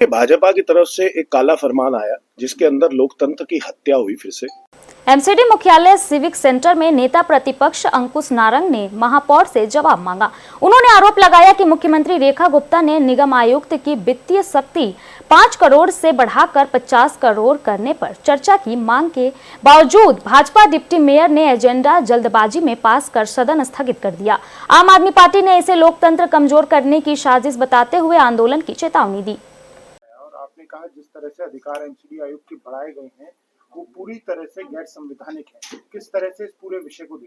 भाजपा की तरफ से एक काला फरमान आया जिसके अंदर लोकतंत्र की हत्या हुई फिर से। एमसीडी मुख्यालय सिविक सेंटर में नेता प्रतिपक्ष अंकुश नारंग ने महापौर से जवाब मांगा। उन्होंने आरोप लगाया कि मुख्यमंत्री रेखा गुप्ता ने निगम आयुक्त की वित्तीय शक्ति 5 करोड़ से बढ़ाकर 50 करोड़ करने पर चर्चा की मांग के बावजूद भाजपा डिप्टी मेयर ने एजेंडा जल्दबाजी में पास कर सदन स्थगित कर दिया। आम आदमी पार्टी ने इसे लोकतंत्र कमजोर करने की साजिश बताते हुए आंदोलन की चेतावनी दी। आपने कहा जिस तरह से अधिकार एमसीडी आयोग के बढ़ाए गए हैं वो पूरी तरह से गैर संवैधानिक है। किस तरह से इस पूरे विषय को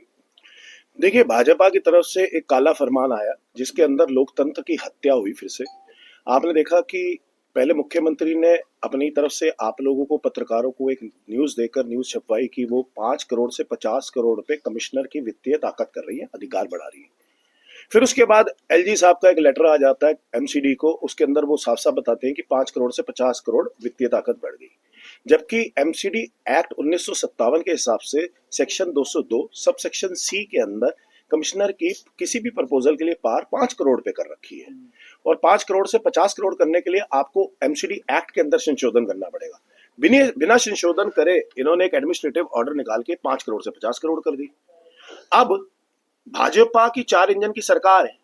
देखिए, भाजपा की तरफ से एक काला फरमान आया जिसके अंदर लोकतंत्र की हत्या हुई फिर से। आपने देखा कि पहले मुख्यमंत्री ने अपनी तरफ से आप लोगों को, पत्रकारों को एक न्यूज देकर न्यूज छपवाई कि वो 5 करोड़ से 50 करोड़ रुपए कमिश्नर की वित्तीय ताकत कर रही है, अधिकार बढ़ा रही है। फिर उसके बाद एलजी साहब का एक लेटर आ जाता है एमसीडी को, उसके अंदर वो साफ साफ बताते हैं कि 5 करोड़ से 50 करोड़ वित्तीय ताकत बढ़ गई। जबकि एमसीडी एक्ट 1957 के हिसाब से सेक्शन 202 सब सेक्शन सी के अंदर कमिश्नर की किसी भी प्रपोजल के लिए पार 5 करोड़ पे कर रखी है, और 5 करोड़ से 50 करोड़ करने के लिए आपको एमसीडी एक्ट के अंदर संशोधन करना पड़ेगा। बिना संशोधन करे इन्होंने एक एडमिनिस्ट्रेटिव ऑर्डर निकाल के 5 करोड़ से 50 करोड़ कर दी। अब भाजपा की 4 इंजन की सरकार है,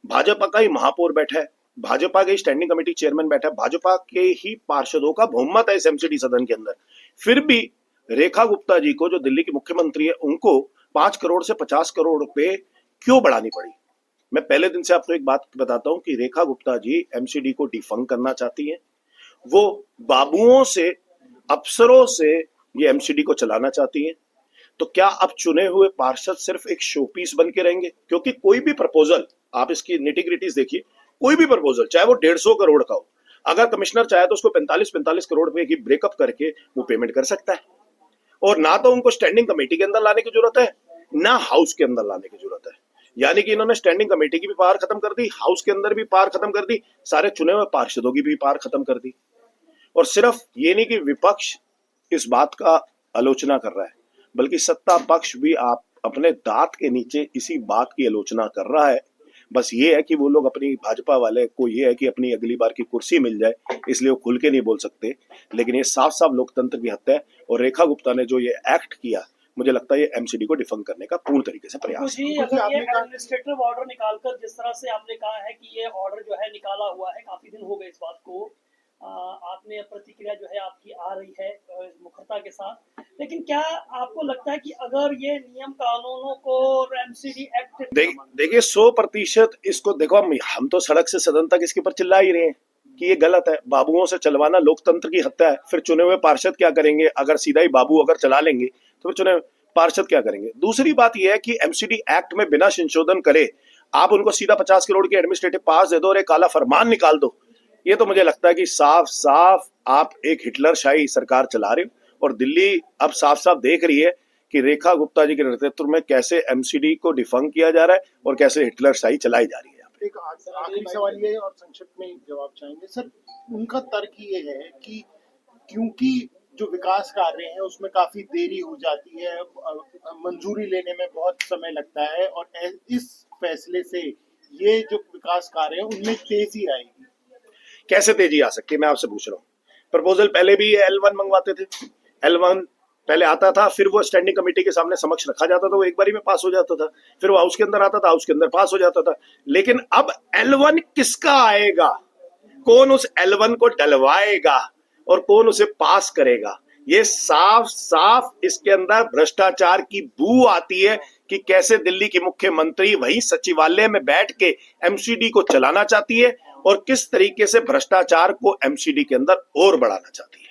भाजपा का ही महापौर बैठा है, भाजपा के स्टैंडिंग कमेटी चेयरमैन बैठा है, भाजपा के ही पार्षदों का बहुमत है इस एमसीडी सदन के अंदर। फिर भी रेखा गुप्ता जी को, जो दिल्ली की मुख्यमंत्री है, उनको 5 करोड़ से 50 करोड़ रुपए क्यों बढ़ानी पड़ी? मैं पहले दिन से आपको एक बात बताता हूं कि रेखा गुप्ता जी एमसीडी को डिफंक करना चाहती हैं। वो बाबुओं से, अफसरों से ये एमसीडी को चलाना चाहती हैं। तो क्या अब चुने हुए पार्षद सिर्फ एक शो पीस बन के रहेंगे? क्योंकि कोई भी प्रपोजल, आप इसकी निटिग्रिटीज देखिए, कोई भी प्रपोजल चाहे वो 150 करोड़ का हो, अगर कमिश्नर चाहे तो उसको 45 करोड़ रुपए की ब्रेकअप करके वो पेमेंट कर सकता है। और ना तो उनको स्टैंडिंग कमेटी के अंदर लाने की जरूरत है, ना हाउस के अंदर लाने की जरूरत है। यानी कि इन्होंने स्टैंडिंग कमेटी की भी पावर खत्म कर दी, हाउस के अंदर भी पावर खत्म कर दी, सारे चुने हुए पार्षदों की भी पावर खत्म कर दी। और सिर्फ ये नहीं कि विपक्ष इस बात का आलोचना कर रहा है, बल्कि सत्ता पक्ष भी आप अपने दांत के नीचे इसी बात की आलोचना कर रहा है। बस ये है कि वो लोग, अपनी भाजपा वाले को ये है कि अपनी अगली बार की कुर्सी मिल जाए, इसलिए वो खुल के नहीं बोल सकते। लेकिन ये साफ साफ लोकतंत्र की हत्या है। और रेखा गुप्ता ने जो ये एक्ट किया, मुझे लगता है ये एमसीडी को डिफंक करने का पूर्ण तरीके से प्रयास है। अगर ये एडमिनिस्ट्रेटिव ऑर्डर निकालकर, जिस तरह से आपने कहा है कि ये ऑर्डर जो है निकाला हुआ है, काफी दिन हो गए इस बात को, आपने प्रतिक्रिया जो है आपकी आ रही है मुखरता के साथ, लेकिन क्या आपको लगता है कि अगर ये नियम कानूनों को एमसीडी एक्ट देखिए 100% इसको देखो, हम तो सड़क से सदन तक इसके ऊपर चिल्ला ही रहे हैं कि ये गलत है, बाबुओं से चलवाना लोकतंत्र की हत्या है। फिर चुने हुए पार्षद क्या करेंगे? अगर सीधा ही बाबू अगर चला लेंगे तो फिर चुने पार्षद क्या करेंगे? दूसरी बात यह है कि एमसीडी एक्ट में बिना संशोधन करे आप उनको सीधा 50 करोड़ की एडमिनिस्ट्रेटिव पास दे दो और एक काला फरमान निकाल दो। ये तो मुझे लगता है कि साफ साफ आप एक हिटलर शाही सरकार चला रहे हो। और दिल्ली अब साफ साफ देख रही है कि रेखा गुप्ता जी के नेतृत्व में कैसे एमसीडी को डिफंक किया जा रहा है और कैसे हिटलर शाही चलाई जा रही है। एक आखिरी सवाल ये और संक्षिप्त में जवाब चाहेंगे सर। उनका तर्क ये है कि क्योंकि जो विकास कार्य हैं उसमें काफी देरी हो जाती है, मंजूरी लेने में बहुत समय लगता है, और इस फैसले से ये जो विकास कार्य है उनमें तेजी आएगी। कैसे तेजी आ सकती है, मैं आपसे पूछ रहा हूँ। प्रपोजल पहले भी L1 मंगवाते थे, L1 पहले आता था, फिर वो स्टैंडिंग कमेटी के सामने समक्ष रखा जाता था, वो एक बारी में पास हो जाता था, फिर वो हाउस के अंदर आता था, हाउस के अंदर पास हो जाता था। लेकिन अब L1 किसका आएगा? कौन उस L1 को डलवाएगा और कौन उसे पास करेगा? ये साफ साफ इसके अंदर भ्रष्टाचार की बू आती है कि कैसे दिल्ली की मुख्यमंत्री वही सचिवालय में बैठ के एमसीडी को चलाना चाहती है और किस तरीके से भ्रष्टाचार को एमसीडी के अंदर और बढ़ाना चाहती है।